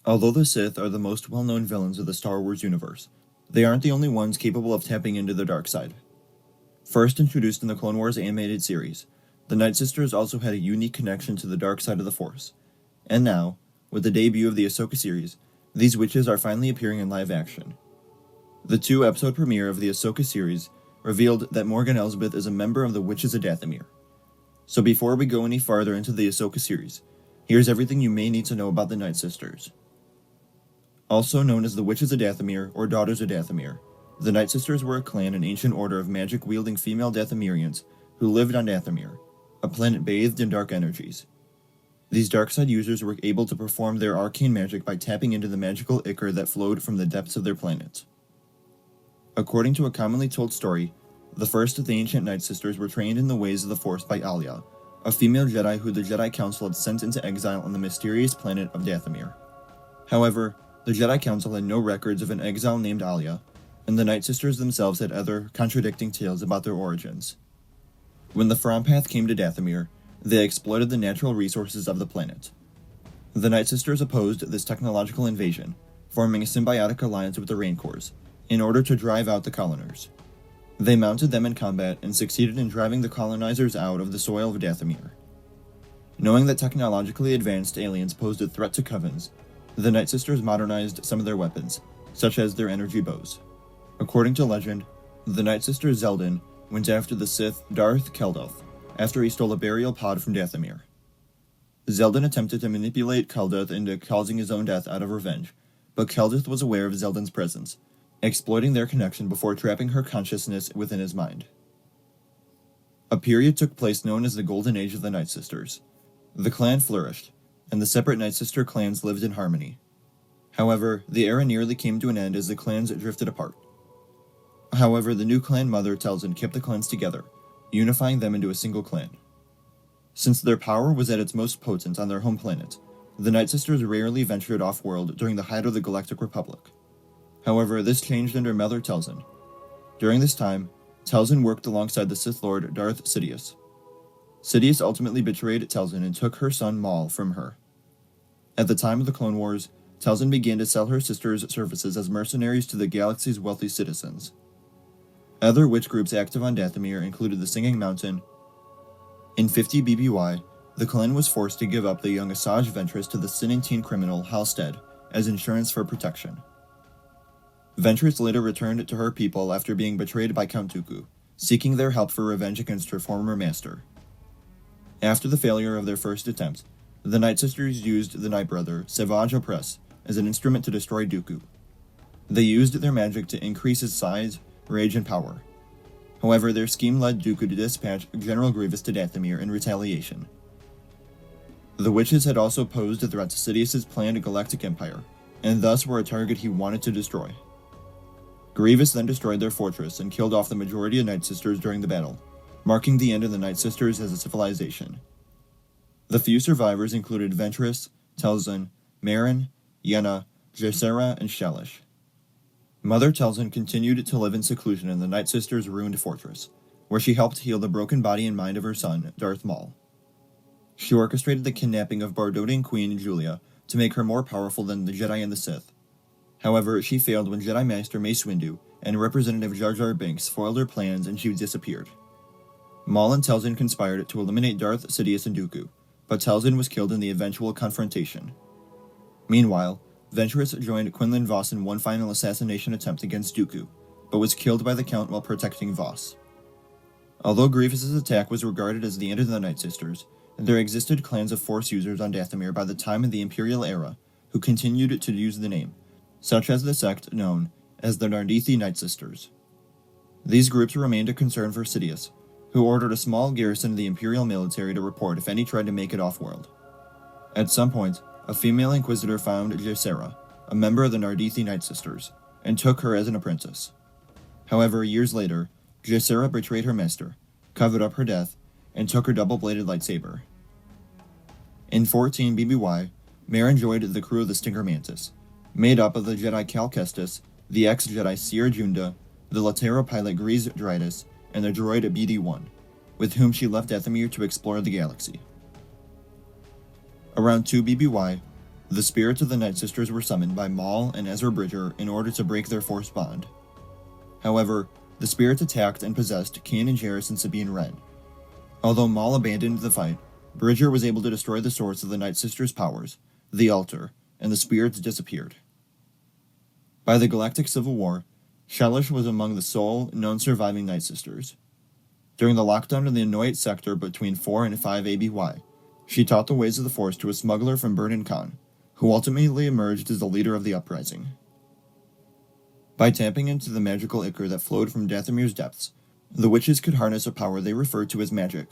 Although the Sith are the most well-known villains of the Star Wars universe, they aren't the only ones capable of tapping into the dark side. First introduced in the Clone Wars animated series, the Nightsisters also had a unique connection to the dark side of the Force. And now, with the debut of the Ahsoka series, these witches are finally appearing in live action. The 2-episode premiere of the Ahsoka series revealed that Morgan Elsbeth is a member of the Witches of Dathomir. So before we go any farther into the Ahsoka series, here's everything you may need to know about the Nightsisters. Also known as the Witches of Dathomir or Daughters of Dathomir, the Nightsisters were a clan and ancient order of magic-wielding female Dathomirians who lived on Dathomir, a planet bathed in dark energies. These dark side users were able to perform their arcane magic by tapping into the magical ichor that flowed from the depths of their planet. According to a commonly told story, the first of the ancient Nightsisters were trained in the ways of the Force by Alia, a female Jedi who the Jedi Council had sent into exile on the mysterious planet of Dathomir. However, the Jedi Council had no records of an exile named Alia, and the Nightsisters themselves had other contradicting tales about their origins. When the Frompath came to Dathomir, they exploited the natural resources of the planet. The Nightsisters opposed this technological invasion, forming a symbiotic alliance with the Rancors, in order to drive out the coloners. They mounted them in combat and succeeded in driving the colonizers out of the soil of Dathomir. Knowing that technologically advanced aliens posed a threat to covens, the Nightsisters modernized some of their weapons, such as their energy bows. According to legend, the Nightsister Zeldin went after the Sith Darth Keldoth after he stole a burial pod from Dathomir. Zeldin attempted to manipulate Keldoth into causing his own death out of revenge, but Keldoth was aware of Zeldin's presence, exploiting their connection before trapping her consciousness within his mind. A period took place known as the Golden Age of the Nightsisters. The clan flourished, and the separate Nightsister clans lived in harmony. However, the era nearly came to an end as the clans drifted apart. However, the new clan mother Telzin kept the clans together, unifying them into a single clan. Since their power was at its most potent on their home planet, the Nightsisters rarely ventured off-world during the height of the Galactic Republic. However, this changed under Mother Telzin. During this time, Telzin worked alongside the Sith Lord Darth Sidious. Sidious ultimately betrayed Telzin and took her son Maul from her. At the time of the Clone Wars, Telzin began to sell her sister's services as mercenaries to the galaxy's wealthy citizens. Other witch groups active on Dathomir included the Singing Mountain. In 50 BBY, the clan was forced to give up the young Asajj Ventress to the sinning teen criminal Halstead as insurance for protection. Ventress later returned to her people after being betrayed by Count Dooku, seeking their help for revenge against her former master. After the failure of their first attempt, the Nightsisters used the Night Brother, Savage Opress, as an instrument to destroy Dooku. They used their magic to increase his size, rage, and power. However, their scheme led Dooku to dispatch General Grievous to Dathomir in retaliation. The witches had also posed a threat to Sidious's planned galactic empire, and thus were a target he wanted to destroy. Grievous then destroyed their fortress and killed off the majority of Nightsisters during the battle, marking the end of the Nightsisters as a civilization. The few survivors included Ventress, Telzin, Merrin, Yenna, Jacera, and Shelish. Mother Telzin continued to live in seclusion in the Nightsisters' ruined fortress, where she helped heal the broken body and mind of her son, Darth Maul. She orchestrated the kidnapping of Bardodian Queen Julia to make her more powerful than the Jedi and the Sith. However, she failed when Jedi Master Mace Windu and Representative Jar Jar Binks foiled her plans and she disappeared. Maul and Telzin conspired to eliminate Darth Sidious and Dooku, but Telzin was killed in the eventual confrontation. Meanwhile, Ventress joined Quinlan Vos in one final assassination attempt against Dooku, but was killed by the Count while protecting Vos. Although Grievous's attack was regarded as the end of the Nightsisters, there existed clans of Force users on Dathomir by the time of the Imperial era who continued to use the name, such as the sect known as the Nardithi Nightsisters. These groups remained a concern for Sidious, who ordered a small garrison of the Imperial military to report if any tried to make it off-world. At some point, a female Inquisitor found Jacera, a member of the Nardithi Nightsisters, and took her as an apprentice. However, years later, Jacera betrayed her master, covered up her death, and took her double-bladed lightsaber. In 14 BBY, Merrin joined the crew of the Stinger Mantis, made up of the Jedi Cal Kestis, the ex-Jedi Cere Junda, the Latero pilot Grease Dridus, and the droid BD-1, with whom she left Dathomir to explore the galaxy. Around 2 BBY, The spirits of the Nightsisters were summoned by Maul and Ezra Bridger in order to break their Force bond. However, the spirits attacked and possessed Kanan Jarrus and Sabine Wren. Although Maul abandoned the fight, Bridger was able to destroy the source of the Nightsisters' powers, the altar, and the spirits disappeared. By the Galactic Civil War, Shelish was among the sole known surviving Nightsisters. During the lockdown in the Anoit sector between 4 and 5 ABY, she taught the ways of the Force to a smuggler from Burnin Khan, who ultimately emerged as the leader of the uprising. By tapping into the magical ichor that flowed from Dathomir's depths, the witches could harness a power they referred to as magic.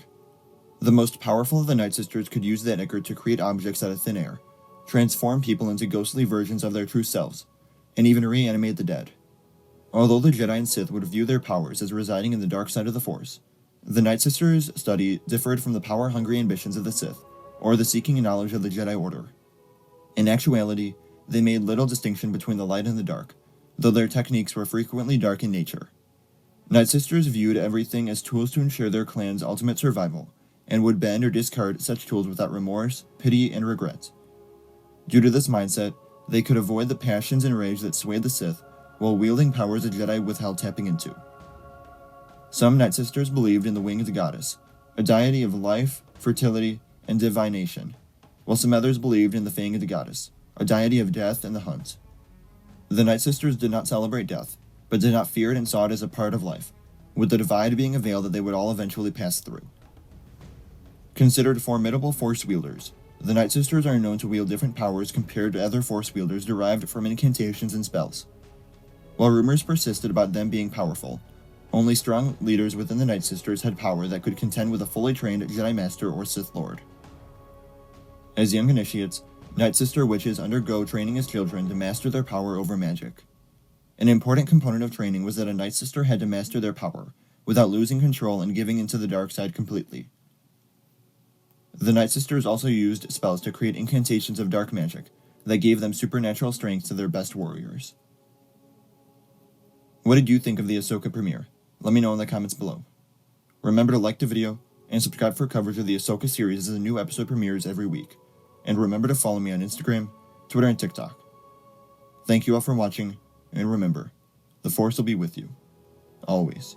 The most powerful of the Nightsisters could use that ichor to create objects out of thin air, transform people into ghostly versions of their true selves, and even reanimate the dead. Although the Jedi and Sith would view their powers as residing in the dark side of the Force, the Nightsisters' study differed from the power-hungry ambitions of the Sith, or the seeking knowledge of the Jedi Order. In actuality, they made little distinction between the light and the dark, though their techniques were frequently dark in nature. Nightsisters viewed everything as tools to ensure their clan's ultimate survival, and would bend or discard such tools without remorse, pity, and regret. Due to this mindset, they could avoid the passions and rage that swayed the Sith, while wielding powers the Jedi withheld tapping into. Some Nightsisters believed in the winged goddess, a deity of life, fertility, and divination, while some others believed in the fanged goddess, a deity of death and the hunt. The Nightsisters did not celebrate death, but did not fear it and saw it as a part of life, with the divide being a veil that they would all eventually pass through. Considered formidable Force wielders, the Nightsisters are known to wield different powers compared to other Force wielders derived from incantations and spells. While rumors persisted about them being powerful, only strong leaders within the Nightsisters had power that could contend with a fully trained Jedi Master or Sith Lord. As young initiates, Nightsister witches undergo training as children to master their power over magic. An important component of training was that a Nightsister had to master their power, without losing control and giving into the dark side completely. The Nightsisters also used spells to create incantations of dark magic that gave them supernatural strength to their best warriors. What did you think of the Ahsoka premiere? Let me know in the comments below. Remember to like the video and subscribe for coverage of the Ahsoka series as a new episode premieres every week. And remember to follow me on Instagram, Twitter, and TikTok. Thank you all for watching, and remember, the Force will be with you, always.